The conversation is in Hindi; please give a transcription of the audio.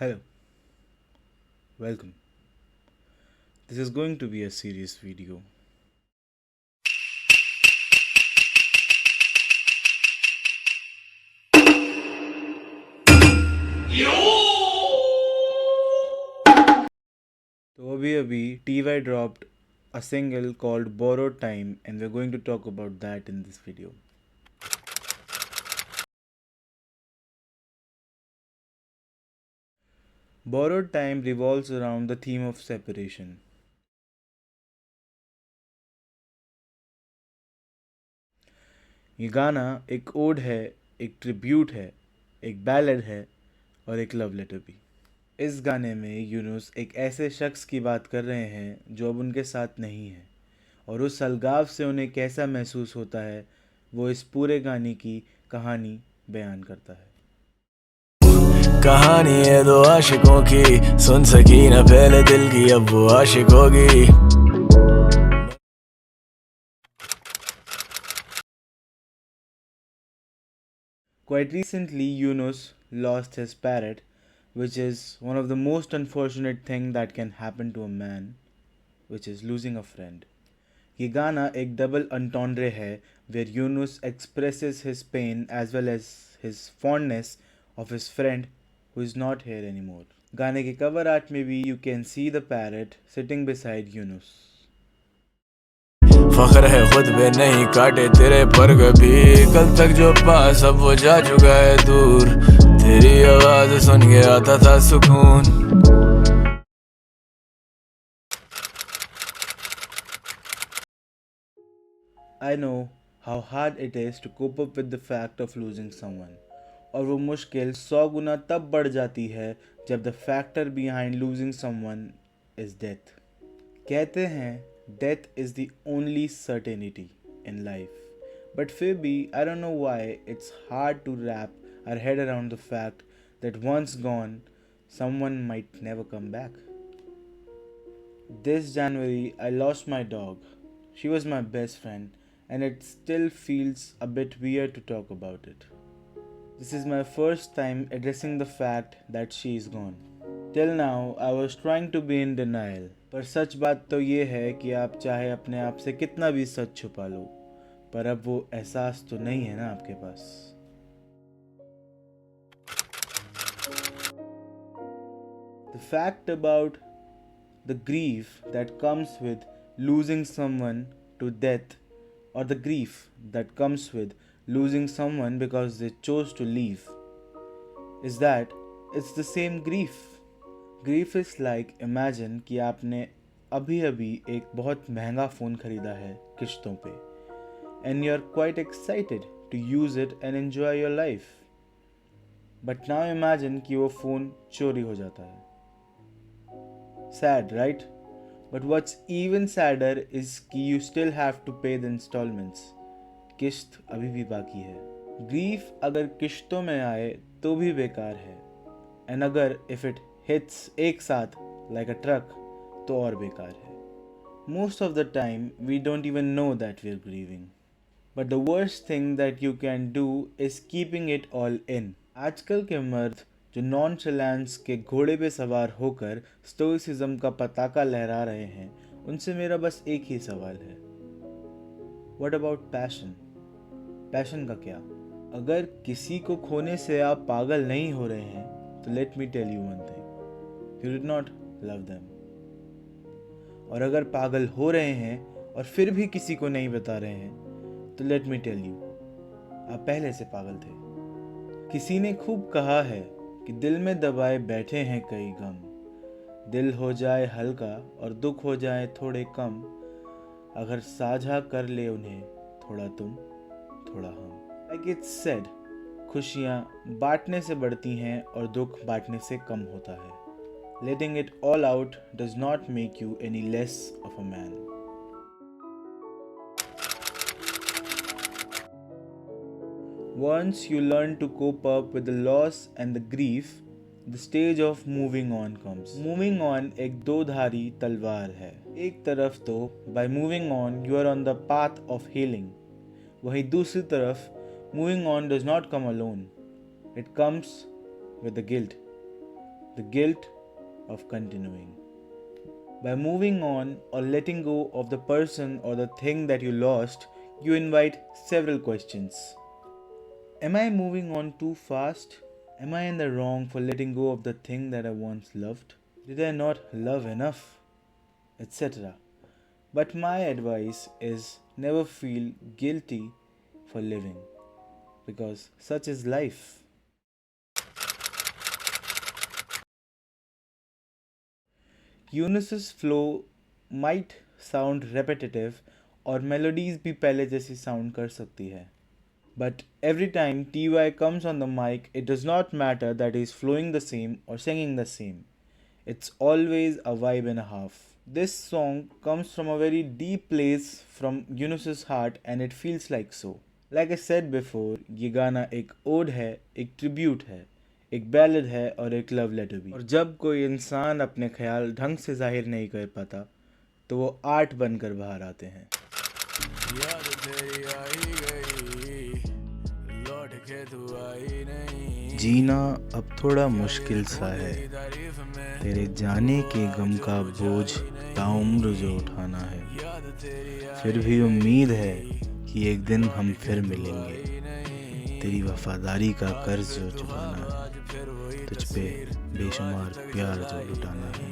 Hello, welcome. This is going to be a serious video. तो अभी TY dropped a single called Borrowed Time and we're going to talk about that in this video. Borrowed Time revolves around the theme of separation. ये गाना एक ओड है, एक ट्रिब्यूट है, एक बैलेड है और एक लव लेटर भी। इस गाने में यूनुस एक ऐसे शख्स की बात कर रहे हैं जो अब उनके साथ नहीं है और उस अलगाव से उन्हें कैसा महसूस होता है वो इस पूरे गाने की कहानी बयान करता है। कहानी है दो आशिकों की, सुन सकी ना पहले दिल की, अब वो आशिक होगी। Quite recently, Yunus lost his parrot, which is one of the most unfortunate thing that can happen to a man, which is losing a friend. ये गाना एक डबल entendre है where Yunus expresses his pain as well as his fondness of his friend who is not here anymore. गाने के cover art में भी you can see the parrot sitting beside Yunus. फख्र है खुद पे नहीं काटे तेरे पर कभी, कल तक जो पास अब वो जा चुका है दूर, तेरी आवाज सुन के आता था सुकून। I know how hard it is to cope up with the fact of losing someone. और वो मुश्किल 100 गुना तब बढ़ जाती है जब the factor behind losing someone is death. कहते हैं death is the only certainty in life, but फिर भी I don't know why it's hard to wrap our head around the fact that once gone someone might never come back. This January I lost my dog. She was my best friend and it still feels a bit weird to talk about it. This is my first time addressing the fact that she is gone. Till now, I was trying to be in denial. पर सच बात तो ये है कि आप चाहे अपने आप से कितना भी सच छुपा लो, पर अब वो एहसास तो नहीं है ना आपके पास। The fact about the grief that comes with losing someone to death, or the grief that comes with losing someone because they chose to leave, is that it's the same grief. Grief is like, imagine कि आपने अभी अभी एक बहुत महंगा फ़ोन खरीदा है किश्तों पे and you're quite excited to use it and enjoy your life. But now imagine कि वो फ़ोन चोरी हो जाता है. Sad, right? But what's even sadder is कि you still have to pay the installments. किश्त अभी भी बाकी है. ग्रीफ अगर किश्तों में आए तो भी बेकार है, एंड अगर इफ इट हिट्स एक साथ लाइक अ ट्रक तो और बेकार है. Most of the time we don't even know that we are grieving, but the worst thing that you can do is keeping it all in. आजकल के मर्द जो नॉन चैलेंज के घोड़े पे सवार होकर स्टोइसिज्म का पताका लहरा रहे हैं, उनसे मेरा बस एक ही सवाल है, व्हाट अबाउट पैशन? पैशन का क्या? अगर किसी को खोने से आप पागल नहीं हो रहे हैं तो let me tell you one thing, you did not love them. और अगर पागल हो रहे हैं और फिर भी किसी को नहीं बता रहे हैं तो लेट मी टेल यू, आप पहले से पागल थे. किसी ने खूब कहा है कि दिल में दबाए बैठे हैं कई गम, दिल हो जाए हल्का और दुख हो जाए थोड़े कम, अगर साझा कर ले उन्हें थोड़ा तुम थोड़ा हम. लाइक इट्स सेड, खुशियाँ बांटने से बढ़ती हैं और दुख बांटने से कम होता है. Letting it all out does not make you any less of a man. Once you learn to cope up with the loss and the grief, the stage of moving on comes. Moving on एक दो धारी तलवार है. एक तरफ तो by moving on you are on the path of healing. वहीं दूसरी तरफ moving on does not come alone. It comes with the guilt. the guilt of continuing. By moving on or letting go of the person or the thing that you lost, you invite several questions. Am I moving on too fast? Am I in the wrong for letting go of the thing that I once loved? Did I not love enough? Etc. But my advice is never feel guilty for living, because such is life. यूनुस's flow might sound repetitive और melodies भी पहले जैसी sound कर सकती है. But every time TY comes on the mic, it does not matter that he is flowing the same or singing the same. It's always a vibe and a half. This song comes from a very deep place from यूनुस's heart and it feels like so. Like I said before, ये गाना एक ode है, एक tribute है, एक बैलेड है और एक लव लेटर भी. और जब कोई इंसान अपने ख्याल ढंग से जाहिर नहीं कर पाता तो वो आर्ट बनकर बाहर आते हैं. याद तेरी आई गई, लौट के तू आई नहीं. जीना अब थोड़ा मुश्किल सा है, तेरे जाने के गम का बोझ ताउम्र जो उठाना है. फिर भी उम्मीद है कि एक दिन हम फिर मिलेंगे. तेरी वफादारी का कर्ज जो चुकाना है, तुझ पे बेशुमार प्यार जो लुटाना है.